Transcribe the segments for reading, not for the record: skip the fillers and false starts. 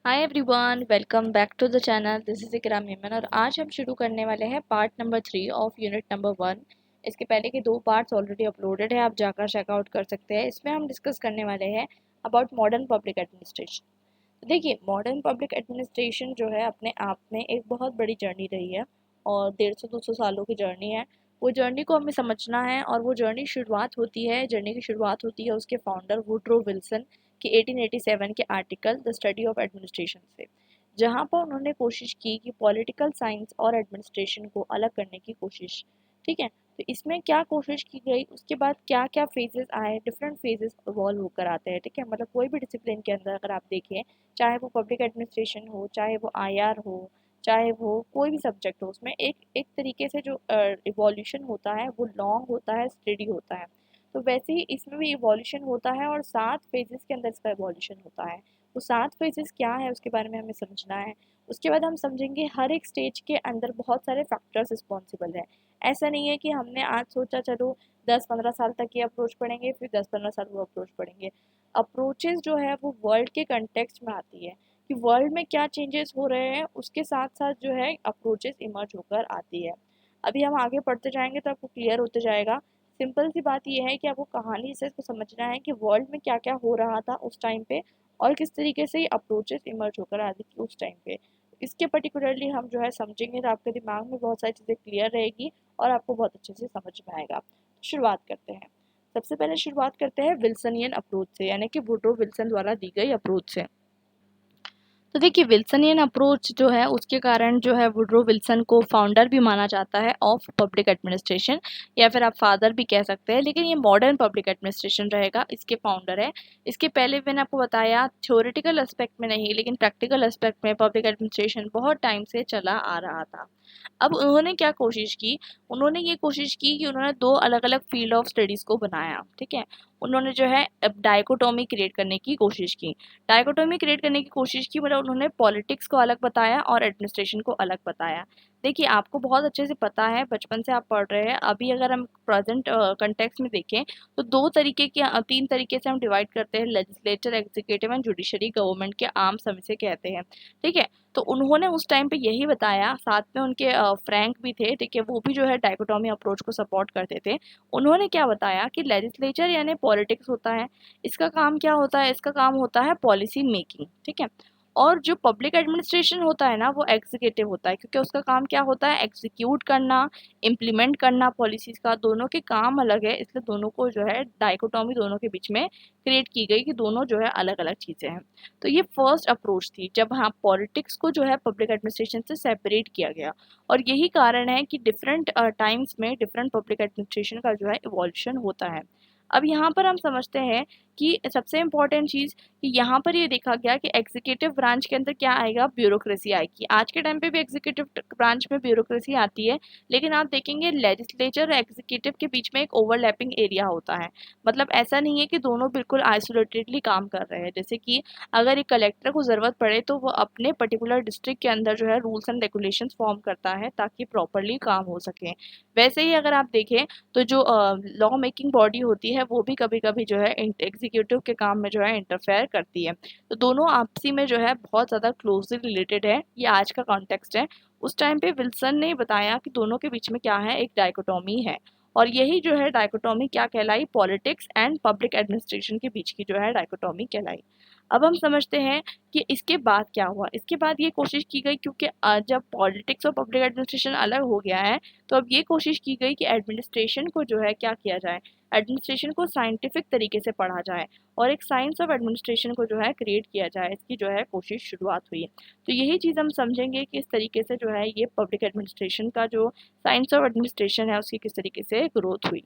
Hi everyone, welcome back to the channel. This is Ikram Memon और आज हम शुरू करने वाले हैं part number 3 of unit number 1। इसके पहले के दो पार्ट्स ऑलरेडी अपलोडेड है, आप जाकर चेकआउट कर सकते हैं। इसमें हम डिस्कस करने वाले हैं अबाउट मॉडर्न पब्लिक एडमिनिस्ट्रेशन। तो देखिए, मॉडर्न पब्लिक एडमिनिस्ट्रेशन जो है अपने आप में एक बहुत बड़ी जर्नी रही है और 150-200 सालों की जर्नी है। वो जर्नी को हमें समझना है और वो जर्नी की शुरुआत होती है उसके फाउंडर वुड्रो विल्सन कि 1887 के article the study of administration से, जहाँ पर उन्होंने कोशिश की कि पॉलिटिकल साइंस और एडमिनिस्ट्रेशन को अलग करने की कोशिश। ठीक है, तो इसमें क्या कोशिश की गई, उसके बाद क्या क्या फेजेस आए, डिफरेंट फेजेस इवॉल्व होकर आते हैं। ठीक है, मतलब कोई भी डिसिप्लिन के अंदर अगर आप देखें, चाहे वो पब्लिक एडमिनिस्ट्रेशन हो, चाहे वो आईआर हो, चाहे वो कोई भी सब्जेक्ट हो, उसमें एक एक तरीके से जो इवोल्यूशन होता है वो लॉन्ग होता है, स्टडी होता है। तो वैसे ही इसमें भी इवोल्यूशन होता है और 7 फेजेस के अंदर इसका इवोल्यूशन होता है। वो 7 फेजेस क्या है उसके बारे में हमें समझना है। उसके बाद हम समझेंगे हर एक स्टेज के अंदर बहुत सारे फैक्टर्स रिस्पॉन्सिबल है। ऐसा नहीं है कि हमने आज सोचा चलो 10-15 साल तक ये अप्रोच पढ़ेंगे, फिर 10-15 साल वो अप्रोच पढ़ेंगे। अप्रोचेस जो है वो वर्ल्ड के कंटेक्स्ट में आती है कि वर्ल्ड में क्या चेंजेस हो रहे हैं, उसके साथ साथ जो है अप्रोचेस इमर्ज होकर आती है। अभी हम आगे पढ़ते जाएंगे तो आपको क्लियर होते जाएगा। सिंपल सी बात यह है कि आपको कहानी से इसको समझना है कि वर्ल्ड में क्या क्या हो रहा था उस टाइम पे और किस तरीके से ये अप्रोचेस इमर्ज होकर आती थी उस टाइम पे। इसके पर्टिकुलरली हम जो है समझेंगे तो आपके दिमाग में बहुत सारी चीज़ें क्लियर रहेगी और आपको बहुत अच्छे से समझ में आएगा। शुरुआत करते हैं। सबसे पहले शुरुआत करते हैं विल्सनियन अप्रोच से, यानी कि वुड्रो विल्सन द्वारा दी गई अप्रोच से। तो देखिए, विल्सनियन अप्रोच जो है उसके कारण जो है वुड्रो विल्सन को फाउंडर भी माना जाता है ऑफ पब्लिक एडमिनिस्ट्रेशन, या फिर आप फादर भी कह सकते हैं, लेकिन ये मॉडर्न पब्लिक एडमिनिस्ट्रेशन रहेगा, इसके फाउंडर है। इसके पहले मैंने आपको बताया थ्योरेटिकल एस्पेक्ट में नहीं लेकिन प्रैक्टिकल एस्पेक्ट में पब्लिक एडमिनिस्ट्रेशन बहुत टाइम से चला आ रहा था। अब उन्होंने क्या कोशिश की, उन्होंने ये कोशिश की कि उन्होंने दो अलग अलग फील्ड ऑफ स्टडीज़ को बनाया। ठीक है, उन्होंने जो है डाइकोटोमी क्रिएट करने की कोशिश की। डाइकोटोमी क्रिएट करने की कोशिश की मतलब उन्होंने पॉलिटिक्स को अलग बताया और एडमिनिस्ट्रेशन को अलग बताया। देखिए, आपको बहुत अच्छे से पता है, बचपन से आप पढ़ रहे हैं। अभी अगर हम प्रेजेंट कंटेक्स्ट में देखें तो दो तरीके के 3 तरीके से हम डिवाइड करते हैं, legislature, executive and judiciary, government के आर्म सम से कहते हैं। ठीक है, तो उन्होंने उस टाइम पे यही बताया, साथ में उनके फ्रैंक भी थे। ठीक है, वो भी जो है डाइकोटोमी अप्रोच को सपोर्ट करते थे। उन्होंने क्या बताया कि लेजिस्लेचर यानी पॉलिटिक्स होता है, इसका काम क्या होता है, इसका काम होता है पॉलिसी मेकिंग। ठीक है, और जो पब्लिक एडमिनिस्ट्रेशन होता है ना वो एग्जीक्यूटिव होता है, क्योंकि उसका काम क्या होता है, एग्जीक्यूट करना, इम्प्लीमेंट करना पॉलिसीज का। दोनों के काम अलग है, इसलिए दोनों को जो है डाइकोटोमी दोनों के बीच में क्रिएट की गई कि दोनों जो है अलग अलग चीज़ें हैं। तो ये फर्स्ट अप्रोच थी जब हाँ पॉलिटिक्स को जो है पब्लिक एडमिनिस्ट्रेशन से सेपरेट किया गया। और यही कारण है कि डिफरेंट टाइम्स में डिफरेंट पब्लिक एडमिनिस्ट्रेशन का जो है इवोल्यूशन होता है। अब यहाँ पर हम समझते हैं कि सबसे इम्पोर्टेंट चीज़ कि यहाँ पर ये देखा गया कि एग्जीक्यूटिव ब्रांच के अंदर क्या आएगा, ब्यूरोक्रेसी आएगी। आज के टाइम पे भी एग्जीक्यूटिव ब्रांच में ब्यूरोक्रेसी आती है, लेकिन आप देखेंगे लेजिस्लेचर और एग्जीक्यूटिव के बीच में एक ओवरलैपिंग एरिया होता है। मतलब ऐसा नहीं है कि दोनों बिल्कुल आइसोलेटेडली काम कर रहे हैं। जैसे कि अगर एक कलेक्टर को ज़रूरत पड़े तो वो अपने पर्टिकुलर डिस्ट्रिक्ट के अंदर जो है रूल्स एंड रेगुलेशंस फॉर्म करता है ताकि प्रॉपरली काम हो सके। वैसे ही अगर आप देखें तो जो लॉ मेकिंग बॉडी होती है वो भी कभी कभी जो है एग्जीक्यूटिव के काम में जो है इंटरफेयर करती है। तो दोनों आपसी में जो है बहुत ज़्यादा क्लोजली रिलेटेड है, ये आज का कॉन्टेक्स्ट है। उस टाइम पे विल्सन ने बताया कि दोनों के बीच में क्या है, एक डाइकोटोमी है। और यही जो है डाइकोटोमी क्या कहलाई, पॉलिटिक्स एंड पब्लिक एडमिनिस्ट्रेशन के बीच की जो है डाइकोटोमी कहलाई। अब हम समझते हैं कि इसके बाद क्या हुआ। इसके बाद ये कोशिश की गई, क्योंकि जब पॉलिटिक्स और पब्लिक एडमिनिस्ट्रेशन अलग हो गया है तो अब ये कोशिश की गई कि एडमिनिस्ट्रेशन को जो है क्या किया जाए, एडमिनिस्ट्रेशन को साइंटिफिक तरीके से पढ़ा जाए और एक साइंस ऑफ एडमिनिस्ट्रेशन को जो है क्रिएट किया जाए। इसकी जो है कोशिश शुरुआत हुई। तो यही चीज़ हम समझेंगे कि इस तरीके से जो है ये पब्लिक एडमिनिस्ट्रेशन का जो साइंस ऑफ एडमिनिस्ट्रेशन है उसकी किस तरीके से ग्रोथ हुई।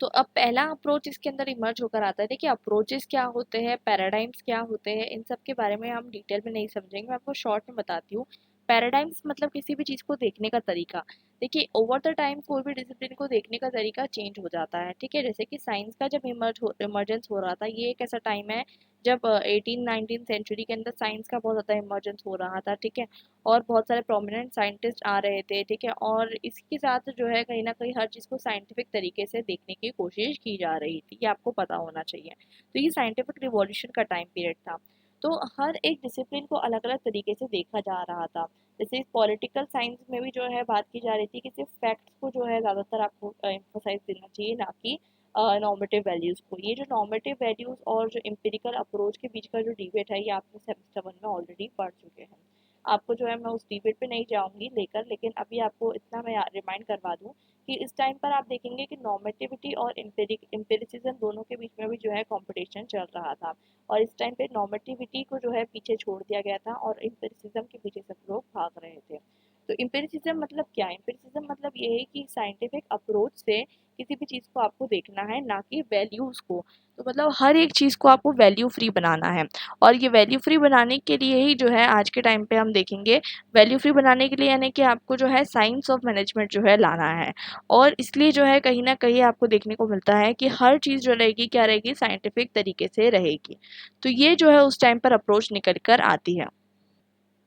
तो अब पहला अप्रोच इसके अंदर इमर्ज होकर आता है। देखिए, अप्रोचेस क्या होते हैं, पैराडाइम्स क्या होते हैं, इन सब के बारे में हम डिटेल में नहीं समझेंगे, मैं आपको शॉर्ट में बताती हूँ। पैराडाइम्स मतलब किसी भी चीज़ को देखने का तरीका। देखिए, ओवर द टाइम कोई भी डिसिप्लिन को देखने का तरीका चेंज हो जाता है। ठीक है, जैसे कि साइंस का जब इमर्जेंस हो रहा था, ये एक ऐसा टाइम है जब 18-19 सेंचुरी के अंदर साइंस का बहुत ज़्यादा इमर्जेंस हो रहा था। ठीक है, और बहुत सारे प्रोमिनेंट साइंटिस्ट आ रहे थे। ठीक है, और इसके साथ जो है कहीं ना कहीं हर चीज़ को साइंटिफिक तरीके से देखने की कोशिश की जा रही थी, ये आपको पता होना चाहिए। तो ये साइंटिफिक रिवॉल्यूशन का टाइम पीरियड था। तो हर एक डिसिप्लिन को अलग अलग तरीके से देखा जा रहा था। जैसे पॉलिटिकल साइंस में भी जो है बात की जा रही थी कि सिर्फ फैक्ट्स को जो है ज़्यादातर आपको एम्फोसाइज देना चाहिए, ना कि नॉर्मेटिव वैल्यूज़ को। ये जो नॉर्मेटिव वैल्यूज़ और जो एम्पिरिकल अप्रोच के बीच का जो डिबेट है, ये आपने सेमेस्टर 1 में ऑलरेडी पढ़ चुके हैं। आपको जो है मैं उस डिबेट पे नहीं जाऊंगी लेकर, लेकिन अभी आपको इतना मैं रिमाइंड करवा दूं कि इस टाइम पर आप देखेंगे कि नॉर्मेटिविटी और एम्पिरिसिज्म दोनों के बीच में भी जो है कंपटीशन चल रहा था। और इस टाइम पे नॉर्मेटिविटी को जो है पीछे छोड़ दिया गया था और एम्पिरिसिज्म के पीछे सब लोग भाग रहे थे। तो एम्पिरिसिज्म मतलब क्या है? एम्पिरिसिज्म मतलब ये है कि साइंटिफिक अप्रोच से किसी भी चीज़ को आपको देखना है, ना कि वैल्यूज़ को। तो मतलब हर एक चीज़ को आपको वैल्यू फ्री बनाना है, और ये वैल्यू फ्री बनाने के लिए ही जो है आज के टाइम पे हम देखेंगे, वैल्यू फ्री बनाने के लिए यानी कि आपको जो है साइंस ऑफ मैनेजमेंट जो है लाना है। और इसलिए जो है कहीं न कहीं आपको देखने को मिलता है कि हर चीज़ जो रहेगी क्या रहेगी, साइंटिफिक तरीके से रहेगी। तो ये जो है उस टाइम पर अप्रोच निकल कर आती है।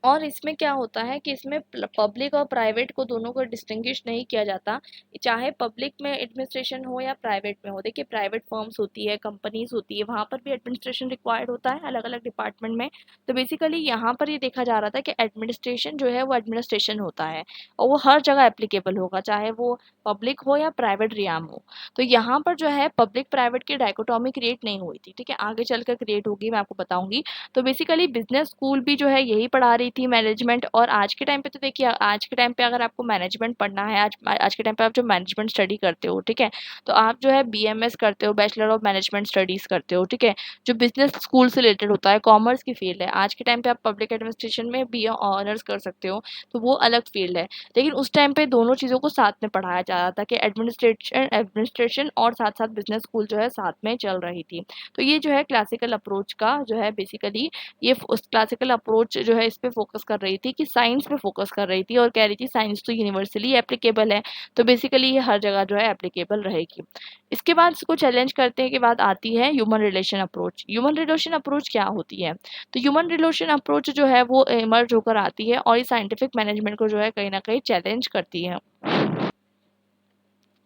और इसमें क्या होता है कि इसमें पब्लिक और प्राइवेट को दोनों को डिस्टिंग्विश नहीं किया जाता, चाहे पब्लिक में एडमिनिस्ट्रेशन हो या प्राइवेट में हो। देखिए प्राइवेट फर्म्स होती है, कंपनीज होती है, वहाँ पर भी एडमिनिस्ट्रेशन रिक्वायर्ड होता है अलग अलग डिपार्टमेंट में। तो बेसिकली यहाँ पर ये देखा जा रहा था कि एडमिनिस्ट्रेशन जो है वो एडमिनिस्ट्रेशन होता है, और वो हर जगह एप्लीकेबल होगा, चाहे वो पब्लिक हो या प्राइवेट रियाम हो। तो यहाँ पर जो है पब्लिक प्राइवेट की डायकोटॉमी क्रिएट नहीं हुई थी, ठीक है, आगे चलकर क्रिएट होगी, मैं आपको बताऊंगी। तो बेसिकली बिजनेस स्कूल भी जो है यही पढ़ा रही थी, मैनेजमेंट। और आज के टाइम पे तो देखिए, आज के टाइम पे अगर आपको मैनेजमेंट पढ़ना है, आज आज के टाइम पे आप जो मैनेजमेंट स्टडी करते हो, ठीक है, तो आप जो है बीएमएस करते हो, बैचलर ऑफ मैनेजमेंट स्टडीज करते हो, ठीक है, जो बिजनेस स्कूल से रिलेटेड होता है, कॉमर्स की फील्ड है। आज के टाइम पे आप पब्लिक एडमिनिस्ट्रेशन में बी ऑनर्स कर सकते हो, तो वो अलग फील्ड है। लेकिन उस टाइम पे दोनों चीज़ों को साथ में पढ़ाया जा रहा था कि एडमिनिस्ट्रेशन एडमिनिस्ट्रेशन और साथ साथ बिजनेस स्कूल जो है साथ में चल रही थी। तो ये जो है क्लासिकल अप्रोच का जो है बेसिकली, ये उस क्लासिकल अप्रोच जो है इस पे फोकस कर रही थी कि साइंस पे फोकस कर रही थी, और कह रही थी साइंस तो यूनिवर्सली एप्लीकेबल है, तो बेसिकली ये हर जगह जो है एप्लीकेबल रहेगी। इसके बाद इसको चैलेंज करते हैं के बाद आती है human relation approach. Human relation approach क्या होती है? तो ह्यूमन रिलेशन अप्रोच जो है वो इमर्ज होकर आती है, और ये साइंटिफिक मैनेजमेंट को जो है कहीं ना कहीं चैलेंज करती है।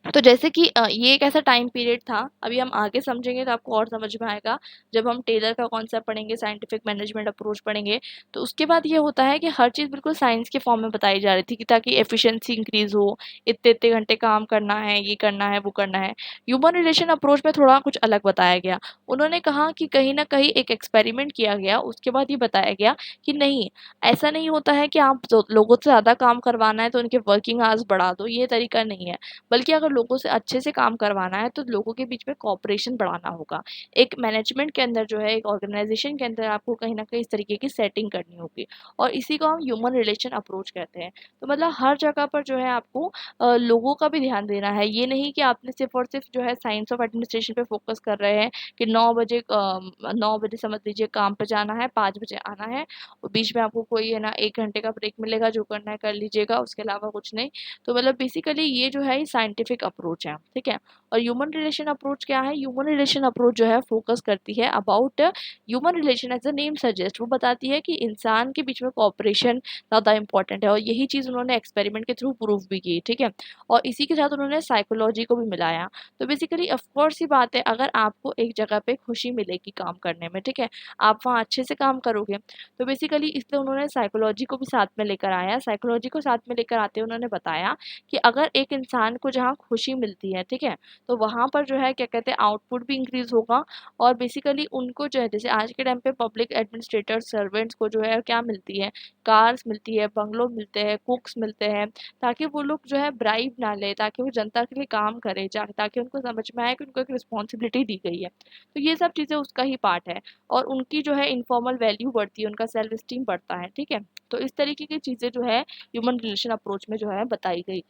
तो जैसे कि ये एक ऐसा टाइम पीरियड था, अभी हम आगे समझेंगे तो आपको और समझ में आएगा, जब हम टेलर का कॉन्सेप्ट पढ़ेंगे, साइंटिफिक मैनेजमेंट अप्रोच पढ़ेंगे। तो उसके बाद ये होता है कि हर चीज़ बिल्कुल साइंस के फॉर्म में बताई जा रही थी, कि ताकि एफिशिएंसी इंक्रीज हो, इतने इतने घंटे काम करना है, ये करना है, वो करना है। ह्यूमन रिलेशन अप्रोच में थोड़ा कुछ अलग बताया गया। उन्होंने कहा कि कहीं ना कहीं एक एक्सपेरिमेंट किया गया, उसके बाद ये बताया गया कि नहीं, ऐसा नहीं होता है कि आप लोगों से ज़्यादा काम करवाना है तो उनके वर्किंग आवर्स बढ़ा दो, ये तरीका नहीं है। बल्कि अगर लोगों से अच्छे से काम करवाना है तो लोगों के बीच में कोऑपरेशन बढ़ाना होगा। एक मैनेजमेंट के अंदर जो है, एक ऑर्गेनाइजेशन के अंदर आपको कहीं न कहीं इस तरीके की सेटिंग करनी होगी, और इसी को हम ह्यूमन रिलेशन अप्रोच कहते हैं। तो मतलब हर जगह पर जो है आपको लोगों का भी ध्यान देना है। ये नहीं कि आपने सिर्फ़ और सिर्फ़ जो है साइंस ऑफ एडमिनिस्ट्रेशन पे फ़ोकस कर रहे हैं कि 9 बजे समझ लीजिए काम पे जाना है, 5 बजे आना है, और बीच में आपको कोई है ना 1 घंटे का ब्रेक मिलेगा, जो करना है कर लीजिएगा, उसके अलावा कुछ नहीं। तो मतलब बेसिकली ये जो है साइंटिफिक अप्रोच है, ठीक है। और ह्यूमन रिलेशन अप्रोच क्या है? ह्यूमन रिलेशन अप्रोच जो है फोकस करती है about human relation, as the name suggest, वो बताती है कि इंसान के बीच में कोऑपरेशन ज़्यादा इंपॉर्टेंट है, और यही चीज़ उन्होंने एक्सपेरिमेंट के थ्रू प्रूव भी की, ठीक है। और इसी के साथ उन्होंने साइकोलॉजी को भी मिलाया। तो बेसिकली ऑफकोर्स ही बात है, अगर आपको एक जगह पे खुशी मिलेगी काम करने में, ठीक है, आप वहाँ अच्छे से काम करोगे, तो बेसिकली इसलिए उन्होंने साइकोलॉजी को भी साथ में लेकर आया। साइकोलॉजी को साथ में लेकर आते उन्होंने बताया कि अगर एक इंसान को जहाँ खुशी मिलती है, ठीक है, तो वहाँ पर जो है क्या कहते हैं, आउटपुट भी इंक्रीज होगा। और बेसिकली उनको जो है, जैसे आज के टाइम पे पब्लिक एडमिनिस्ट्रेटर सर्वेंट्स को जो है क्या मिलती है, कार्स मिलती है, बंगलो मिलते हैं, कुक्स मिलते हैं, ताकि वो लोग जो है ब्राइब ना ले, ताकि वो जनता के लिए काम करे, ताकि उनको समझ में आए कि उनको एक रिस्पॉन्सिबिलिटी दी गई है। तो ये सब चीज़ें उसका ही पार्ट है, और उनकी जो है इनफॉर्मल वैल्यू बढ़ती है, उनका सेल्फ स्टीम बढ़ता है, ठीक है। तो इस तरीके की चीज़ें जो है ह्यूमन रिलेशन अप्रोच में जो है बताई गई।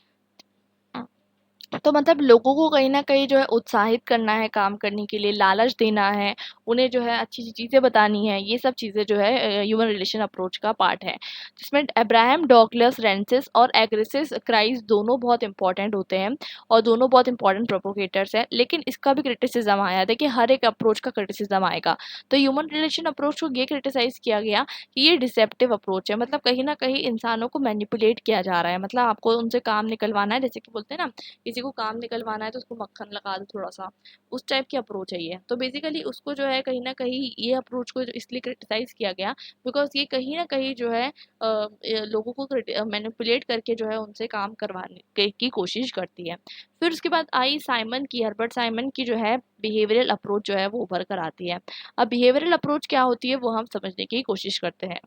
तो मतलब लोगों को कहीं न कहीं जो है उत्साहित करना है काम करने के लिए, लालच देना है, उन्हें जो है अच्छी-अच्छी चीज़ें बतानी है, ये सब चीज़ें जो है ह्यूमन रिलेशन अप्रोच का पार्ट है। जिसमें अब्राहम डॉगलस रेंसिस और एग्रेसिस क्राइस दोनों बहुत इंपॉर्टेंट होते हैं, और दोनों बहुत इंपॉर्टेंट प्रोपोगेटर्स हैं, लेकिन इसका भी क्रिटिसिज्म आया। देखिए हर एक अप्रोच का क्रिटिसिज्म आएगा। तो ह्यूमन रिलेशन अप्रोच को ये क्रिटिसाइज़ किया गया कि ये डिसेप्टिव अप्रोच है, मतलब कहीं न कहीं इंसानों को मैनिपुलेट किया जा रहा है, मतलब आपको उनसे काम निकलवाना है, जैसे कि बोलते हैं ना, किसी को काम निकलवाना है तो उसको मक्खन लगा दो थोड़ा सा, उस टाइप की अप्रोच है ये। तो बेसिकली उसको जो है कहीं ना कहीं ये अप्रोच को इसलिए क्रिटिसाइज किया गया बिकॉज ये कहीं ना कहीं जो है लोगों को मैनिपुलेट करके जो है उनसे काम करवाने की कोशिश करती है। फिर उसके बाद आई साइमन की, हर्बर्ट साइमन की जो है बिहेवियरल अप्रोच जो है वो उभर कर आती है। अब बिहेवियरल अप्रोच क्या होती है वो हम समझने की कोशिश करते हैं।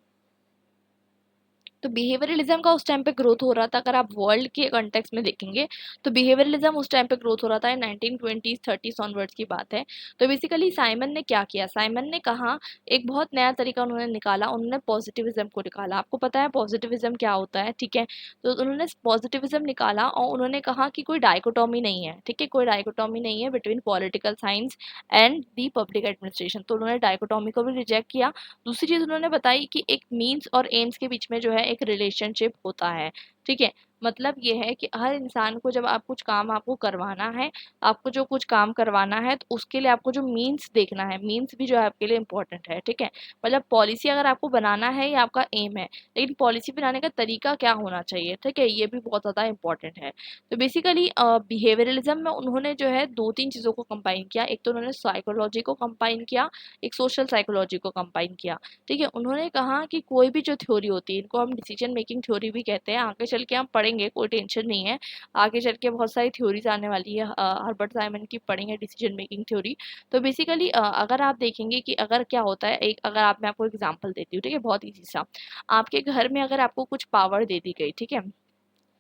तो बिहेवियरलिज्म का उस टाइम पे ग्रोथ हो रहा था, अगर आप वर्ल्ड के कॉन्टेक्स्ट में देखेंगे तो बिहेवियरलिज्म उस टाइम पे ग्रोथ हो रहा था, 1920s 30s ऑनवर्ड्स की बात है। तो बेसिकली साइमन ने क्या किया, साइमन ने कहा एक बहुत नया तरीका उन्होंने निकाला, उन्होंने पॉजिटिविज्म को निकाला। आपको पता है पॉजिटिविज्म क्या होता है, ठीक है। तो उन्होंने पॉजिटिविज्म निकाला और उन्होंने कहा कि कोई डाइकोटॉमी नहीं है, ठीक है, कोई डाइकोटॉमी नहीं है between political science and the public administration. तो उन्होंने डाइकोटॉमी को भी रिजेक्ट किया। दूसरी चीज उन्होंने बताई कि एक मीन्स और एम्स के बीच में जो है एक रिलेशनशिप होता है, ठीक है। मतलब ये है कि हर इंसान को जब आप कुछ काम आपको करवाना है, आपको जो कुछ काम करवाना है तो उसके लिए आपको जो मीन्स देखना है, मीन्स भी जो है आपके लिए इंपॉर्टेंट है, ठीक है। मतलब पॉलिसी अगर आपको बनाना है ये आपका एम है, लेकिन पॉलिसी बनाने का तरीका क्या होना चाहिए, ठीक है, ये भी बहुत ज़्यादा इंपॉर्टेंट है। तो बेसिकली बिहेवियरलिज्म में उन्होंने जो है दो तीन चीज़ों को कंबाइन किया। एक तो उन्होंने साइकोलॉजी को कंबाइन किया, एक सोशल साइकोलॉजी को कंबाइन किया, ठीक है। उन्होंने कहा कि कोई भी जो थ्योरी होती है, इनको हम डिसीजन मेकिंग थ्योरी भी कहते हैं, आगे चल के हम पढ़ेंगे, कोई टेंशन नहीं है। आगे चल के बहुत सारी थ्योरीज आने वाली है, हर्बर्ट साइमन की पढ़ेंगे डिसीजन मेकिंग थ्योरी। तो बेसिकली अगर आप देखेंगे कि अगर क्या होता है, एक अगर आप, मैं आपको एग्जांपल देती हूँ, ठीक है, बहुत ईजी सा। आपके घर में अगर आपको कुछ पावर दे दी गई, ठीक है,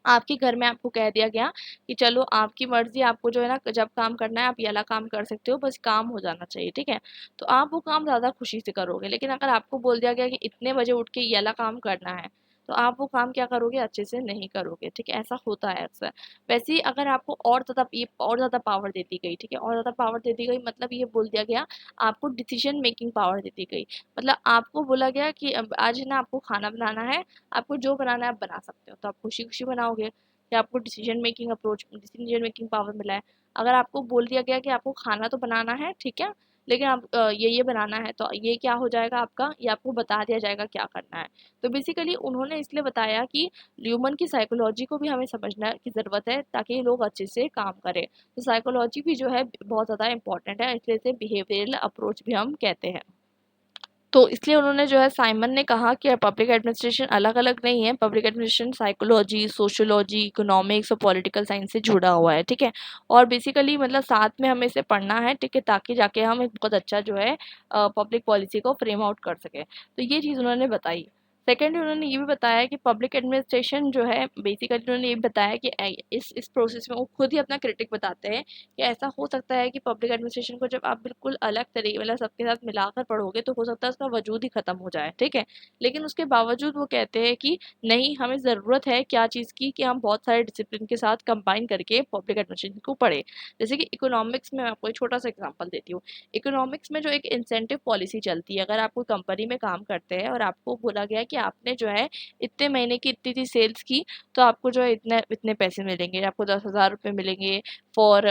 आपके घर में आपको कह दिया गया कि चलो आपकी मर्जी, आपको जो है ना जब काम करना है आप ये वाला काम कर सकते हो, बस काम हो जाना चाहिए, ठीक है। तो आप वो काम ज़्यादा खुशी से करोगे। लेकिन अगर आपको बोल दिया गया कि इतने बजे उठ के ये वाला काम करना है, तो आप वो काम क्या करोगे, अच्छे से नहीं करोगे, ठीक है। ऐसा होता है अक्सर। वैसे ही अगर आपको और ज़्यादा, ये और ज़्यादा पावर दे दी गई, ठीक है, और ज़्यादा पावर दे दी गई, मतलब ये बोल दिया गया आपको डिसीजन मेकिंग पावर दे दी गई। मतलब आपको बोला गया कि अब आज है ना आपको खाना बनाना है, आपको जो बनाना है आप बना सकते हो, तो आप खुशी खुशी बनाओगे कि आपको डिसीजन मेकिंग पावर मिला है। अगर आपको बोल दिया गया कि आपको खाना तो बनाना है, ठीक है, लेकिन आप ये बनाना है, तो ये क्या हो जाएगा आपका, ये आपको बता दिया जाएगा क्या करना है। तो बेसिकली उन्होंने इसलिए बताया कि ह्यूमन की साइकोलॉजी को भी हमें समझना की ज़रूरत है ताकि ये लोग अच्छे से काम करें। तो साइकोलॉजी भी जो है बहुत ज़्यादा इंपॉर्टेंट है, इसलिए इसे बिहेवियरल अप्रोच भी हम कहते हैं। तो इसलिए उन्होंने जो है, साइमन ने कहा कि पब्लिक एडमिनिस्ट्रेशन अलग-अलग नहीं है, public administration psychology, sociology, economics और पॉलिटिकल साइंस से जुड़ा हुआ है, ठीक है। और बेसिकली मतलब साथ में हमें इसे पढ़ना है, ठीक है, ताकि जाके हम एक बहुत अच्छा जो है पब्लिक पॉलिसी को फ्रेम आउट कर सकें। तो ये चीज़ उन्होंने बताई। सेकेंडली उन्होंने ये भी बताया कि पब्लिक एडमिनिस्ट्रेशन जो है, बेसिकली उन्होंने ये भी बताया कि इस प्रोसेस में वो खुद ही अपना क्रिटिक बताते हैं कि ऐसा हो सकता है कि पब्लिक एडमिनिस्ट्रेशन को जब आप बिल्कुल अलग तरीके, मतलब सबके साथ मिलाकर पढ़ोगे तो हो सकता है उसका वजूद ही खत्म हो जाए, ठीक है। लेकिन उसके बावजूद वो कहते हैं कि नहीं, हमें ज़रूरत है क्या चीज़ की, कि हम बहुत सारे डिसिप्लिन के साथ कंबाइन करके पब्लिक एडमिनिस्ट्रेशन को पढ़े। जैसे कि इकोनॉमिक्स में मैं आपको एक छोटा सा एग्जाम्पल देती हूँ। इकोनॉमिक्स में जो एक इंसेंटिव पॉलिसी चलती है, अगर आप कोई कंपनी में काम करते हैं और आपको बोला गया कि आपने जो है इतने महीने की इतनी सेल्स की, तो आपको जो है इतने इतने पैसे मिलेंगे, आपको 10,000 रुपये मिलेंगे for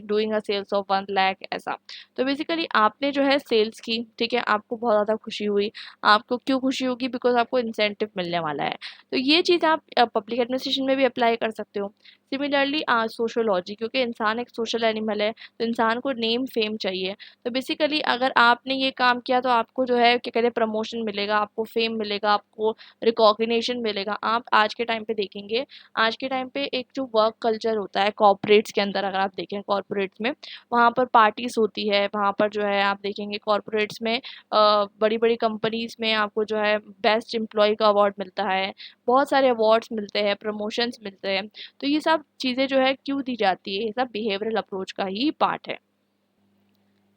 doing a sales of 1 lakh, ऐसा। तो बेसिकली आपने जो है सेल्स की, ठीक है, आपको बहुत ज़्यादा खुशी हुई। आपको क्यों खुशी होगी, बिकॉज आपको इंसेंटिव मिलने वाला है। तो ये चीज़ आप पब्लिक एडमिनिस्ट्रेशन में भी अप्लाई कर सकते हो। सिमिलरली सोशोलॉजी, क्योंकि इंसान एक सोशल एनिमल है, तो इंसान को नेम फेम चाहिए। तो बेसिकली अगर आपने ये काम किया तो आपको जो है क्या कहते हैं, प्रमोशन मिलेगा, आपको फेम मिलेगा, आपको रिकॉग्निशन मिलेगा। आप आज के टाइम पे देखेंगे, आज के टाइम पे एक जो वर्क कल्चर होता है कॉर्पोरेट्स के अंदर, अगर आप देखें कॉर्पोरेट्स में, वहाँ पर पार्टीज होती है, वहाँ पर जो है आप देखेंगे कॉर्पोरेट्स में बड़ी बड़ी कंपनीज में आपको जो है बेस्ट एम्प्लॉय का अवार्ड मिलता है, बहुत सारे अवार्ड्स मिलते हैं, प्रमोशंस मिलते हैं। तो ये सब चीज़ें जो है क्यों दी जाती है, ये सब बिहेवियरल अप्रोच का ही पार्ट है।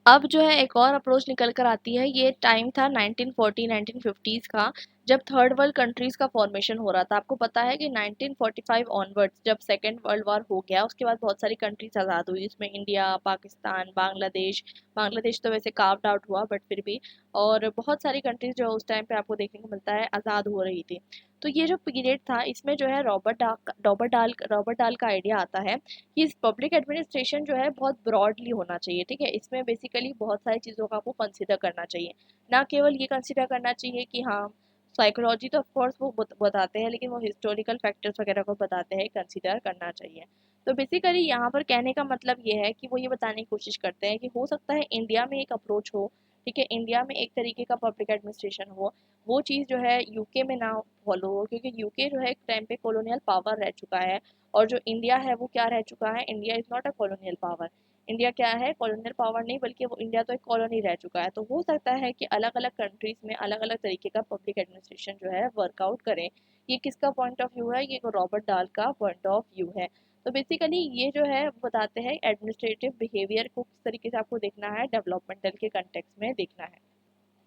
अब जो है एक और अप्रोच निकल कर आती है। ये टाइम था 1940 1950s का, जब थर्ड वर्ल्ड कंट्रीज़ का फॉर्मेशन हो रहा था। आपको पता है कि 1945 ऑनवर्ड्स जब सेकेंड वर्ल्ड वॉर हो गया, उसके बाद बहुत सारी कंट्रीज आज़ाद हुई, इसमें इंडिया, पाकिस्तान, बांग्लादेश। बांग्लादेश तो वैसे कार्व्ड आउट हुआ बट फिर भी, और बहुत सारी कंट्रीज जो उस टाइम पे आपको देखने को मिलता है आज़ाद हो रही थी। तो ये जो पीरियड था, इसमें जो है रॉबर्ट डाल का आइडिया आता है कि इस पब्लिक एडमिनिस्ट्रेशन जो है बहुत ब्रॉडली होना चाहिए, ठीक है। इसमें बेसिकली बहुत सारी चीज़ों का आपको कंसिडर करना चाहिए। ना केवल ये कंसिडर करना चाहिए कि हाँ, साइकोलॉजी तो ऑफ कोर्स वो बताते हैं, लेकिन वो हिस्टोरिकल फैक्टर्स वगैरह को बताते हैं, कंसिडर करना चाहिए। तो बेसिकली यहाँ पर कहने का मतलब ये है कि वो ये बताने की कोशिश करते हैं कि हो सकता है इंडिया में एक अप्रोच हो, ठीक है, इंडिया में एक तरीके का पब्लिक एडमिनिस्ट्रेशन हो, वो चीज़ जो है यूके में ना फॉलो हो, क्योंकि यूके जो है एक टाइम पे कॉलोनियल पावर रह चुका है, और जो इंडिया है वो क्या रह चुका है, India is not a colonial power. India क्या है, कॉलोनियल पावर नहीं, बल्कि वो इंडिया तो एक कॉलोनी रह चुका है। तो हो सकता है कि अलग अलग कंट्रीज़ में अलग अलग तरीके का पब्लिक एडमिनिस्ट्रेशन जो है वर्कआउट करें। ये किसका पॉइंट ऑफ व्यू है, ये रॉबर्ट डाल का पॉइंट ऑफ व्यू है। तो बेसिकली ये जो है बताते हैं एडमिनिस्ट्रेटिव बिहेवियर को किस तरीके से आपको देखना है, डेवलपमेंटल के कंटेक्स्ट में देखना है।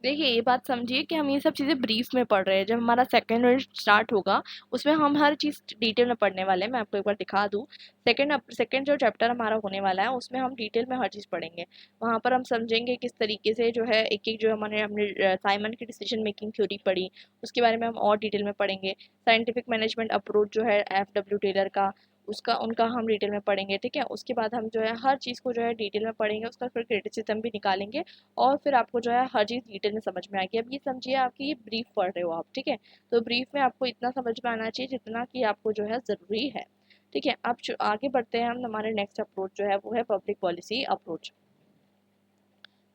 देखिए, ये बात समझिए कि हम ये सब चीज़ें ब्रीफ में पढ़ रहे हैं। जब हमारा सेकंड यूनिट स्टार्ट होगा, उसमें हम हर चीज़ डिटेल में पढ़ने वाले हैं। मैं आपको एक बार दिखा दूँ। सेकंड जो चैप्टर हमारा होने वाला है, उसमें हम डिटेल में हर चीज़ पढ़ेंगे। वहाँ पर हम समझेंगे किस तरीके से जो है एक-एक जो हमने हमने साइमन की डिसीजन मेकिंग थ्योरी पढ़ी, उसके बारे में हम और डिटेल में पढ़ेंगे। साइंटिफिक मैनेजमेंट अप्रोच जो है एफडब्ल्यू टेलर का, उसका उनका हम डिटेल में पढ़ेंगे, ठीक है? उसके बाद हम जो है हर चीज़ को जो है डिटेल में पढ़ेंगे, उसका फिर क्रिटिसिज्म भी निकालेंगे, और फिर आपको जो है हर चीज़ डिटेल में समझ में आएगी। अब ये समझिए आपकी ये ब्रीफ पढ़ रहे हो आप, ठीक है? तो ब्रीफ में आपको इतना समझ में आना चाहिए जितना कि आपको जो है ज़रूरी है, ठीक है? अब जो आगे बढ़ते हैं हम, हमारे नेक्स्ट अप्रोच जो है वो है public policy approach.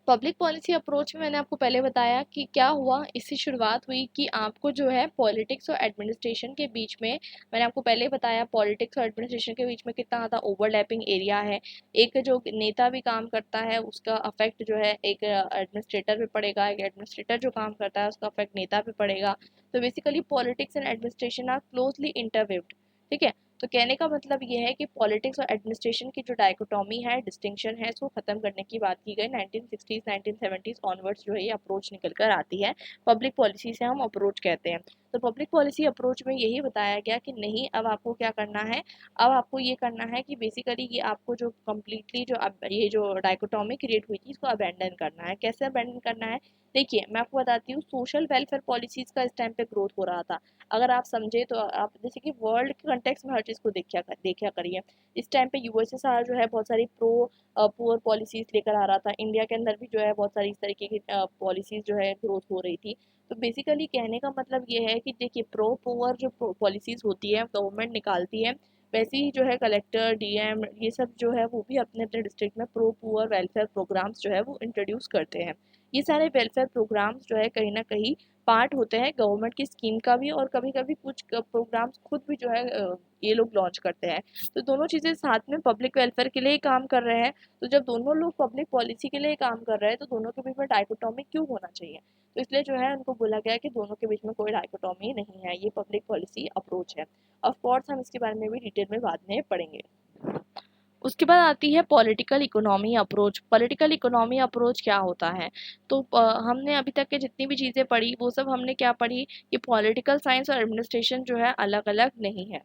Public policy approach में मैंने आपको पहले बताया कि क्या हुआ, इससे शुरुआत हुई कि आपको जो है पॉलिटिक्स और एडमिनिस्ट्रेशन के बीच में, मैंने आपको पहले बताया पॉलिटिक्स और एडमिनिस्ट्रेशन के बीच में कितना ज़्यादा ओवरलैपिंग एरिया है। एक जो नेता भी काम करता है उसका अफेक्ट जो है एक एडमिनिस्ट्रेटर पे पड़ेगा, एक एडमिनिस्ट्रेटर जो काम करता है उसका अफेक्ट नेता पे पड़ेगा। तो basically politics and administration are closely interwoven, ठीक है? तो कहने का मतलब ये है कि पॉलिटिक्स और एडमिनिस्ट्रेशन की जो डायकोटॉमी है, डिस्टिंक्शन है, इसको खत्म करने की बात की गई 1960s 1970s ऑनवर्ड्स जो है ये अप्रोच निकल कर आती है। पब्लिक पॉलिसी से हम अप्रोच कहते हैं। तो पब्लिक पॉलिसी अप्रोच में यही बताया गया कि नहीं, अब आपको क्या करना है, अब आपको ये करना है कि बेसिकली ये आपको जो कम्प्लीटली जो अब ये जो डायकोटॉमी क्रिएट हुई थी इसको अबेंडन करना है। कैसे अबेंडन करना है, देखिए मैं आपको बताती हूँ, सोशल वेलफेयर पॉलिसीज़ का इस टाइम पे ग्रोथ हो रहा था। अगर आप समझे तो आप जैसे कि वर्ल्ड के कंटेक्स्ट में हर चीज़ को देखा करिए। इस टाइम पे यूएसएसआर जो है बहुत सारी प्रो पुअर पॉलिसीज़ लेकर आ रहा था। इंडिया के अंदर भी जो है बहुत सारी इस तरीके की पॉलिसीज़ जो है ग्रोथ हो रही थी। तो बेसिकली कहने का मतलब ये है कि देखिए प्रो पुअर जो पॉलिसीज़ होती है गवर्नमेंट निकालती है, वैसे ही जो है कलेक्टर, डीएम ये सब जो है वो भी अपने अपने डिस्ट्रिक्ट में प्रो पुअर वेलफेयर प्रोग्राम्स जो है वो इंट्रोड्यूस करते हैं। ये सारे वेलफेयर प्रोग्राम्स जो है कहीं न कहीं पार्ट होते हैं गवर्नमेंट की स्कीम का भी, और कभी-कभी कुछ प्रोग्राम्स खुद भी जो है ये लोग लॉन्च करते हैं। तो दोनों चीज़ें साथ में पब्लिक वेलफेयर के लिए ही काम कर रहे हैं। तो जब दोनों लोग पब्लिक पॉलिसी के लिए काम कर रहे हैं तो दोनों के बीच में डाइकोटॉमी क्यों होना चाहिए? तो इसलिए जो है उनको बोला गया है कि दोनों के बीच में कोई डाइकोटॉमी नहीं है, ये पब्लिक पॉलिसी अप्रोच है। ऑफ कोर्स हम इसके बारे में भी डिटेल में बाद में पढ़ेंगे। उसके बाद आती है political economy approach. Political economy approach क्या होता है? तो हमने अभी तक के जितनी भी चीज़ें पढ़ी वो सब हमने क्या पढ़ी कि पॉलिटिकल साइंस और एडमिनिस्ट्रेशन जो है अलग-अलग नहीं है।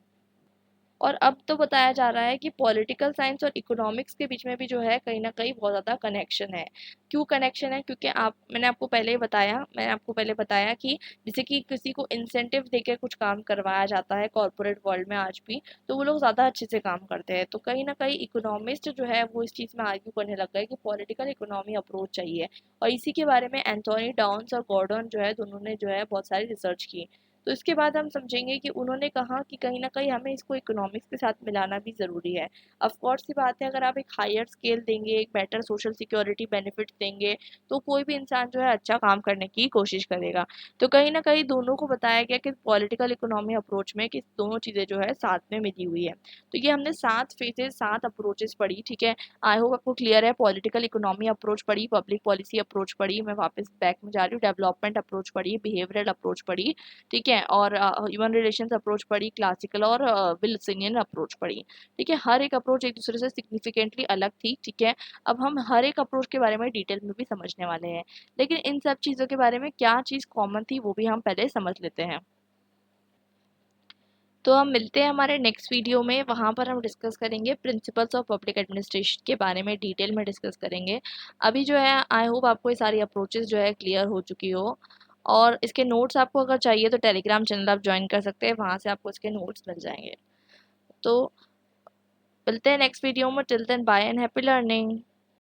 और अब तो बताया जा रहा है कि पॉलिटिकल साइंस और इकोनॉमिक्स के बीच में भी जो है कहीं न कहीं बहुत ज़्यादा कनेक्शन है। क्यों कनेक्शन है? क्योंकि मैंने आपको पहले बताया कि जैसे कि किसी को इंसेंटिव देके कुछ काम करवाया जाता है कॉर्पोरेट वर्ल्ड में आज भी, तो वो लोग ज़्यादा अच्छे से काम करते हैं। तो कहीं न कहीं इकोनॉमिस्ट जो है वो इस चीज़ में आर्ग्यू करने लग गए कि पॉलिटिकल इकोनॉमी अप्रोच चाहिए, और इसी के बारे में एंथोनी डाउन्स और गॉर्डन जो है दोनों ने जो है बहुत सारी रिसर्च की। तो इसके बाद हम समझेंगे कि उन्होंने कहा कि कहीं न कहीं हमें इसको इकोनॉमिक्स के साथ मिलाना भी ज़रूरी है। ऑफ़ कोर्स सी बात है, अगर आप एक हायर स्केल देंगे, एक बेटर सोशल सिक्योरिटी बेनिफिट्स देंगे, तो कोई भी इंसान जो है अच्छा काम करने की कोशिश करेगा। तो कहीं न कहीं दोनों को बताया गया कि पॉलिटिकल इकोनॉमी अप्रोच में कि दोनों चीज़ें जो है साथ में मिली हुई है। तो ये हमने 7 फेजेज़ 7 अप्रोचेज़ पढ़ी, ठीक है? आई होप आपको क्लियर है। पॉलिटिकल इकोनॉमी अप्रोच पढ़ी, पब्लिक पॉलिसी अप्रोच पढ़ी, मैं वापस बैक में जा रही हूँ, डेवलपमेंट अप्रोच पढ़ी, बिहेवियरल अप्रोच पढ़ी, ठीक है? और ह्यूमन रिलेशंस अप्रोच पढ़ी, क्लासिकल और विल्सनियन अप्रोच पढ़ी, ठीक है? हर एक अप्रोच एक दूसरे से सिग्निफिकेंटली अलग थी, ठीक है? अब हम हर एक अप्रोच के बारे में डिटेल में भी समझने वाले हैं, लेकिन इन सब चीज़ों के बारे में क्या चीज़ कॉमन थी वो भी हम पहले समझ लेते हैं। तो हम मिलते हैं हमारे नेक्स्ट वीडियो में, वहाँ पर हम डिस्कस करेंगे प्रिंसिपल्स ऑफ पब्लिक एडमिनिस्ट्रेशन के बारे में डिटेल में डिस्कस करेंगे। अभी जो है आई होप आपको ये सारी अप्रोचेस जो है क्लियर हो चुकी हो, और इसके नोट्स आपको अगर चाहिए तो टेलीग्राम चैनल आप ज्वाइन कर सकते हैं, वहाँ से आपको इसके नोट्स मिल जाएंगे। तो मिलते हैं नेक्स्ट वीडियो में, till then bye and happy learning.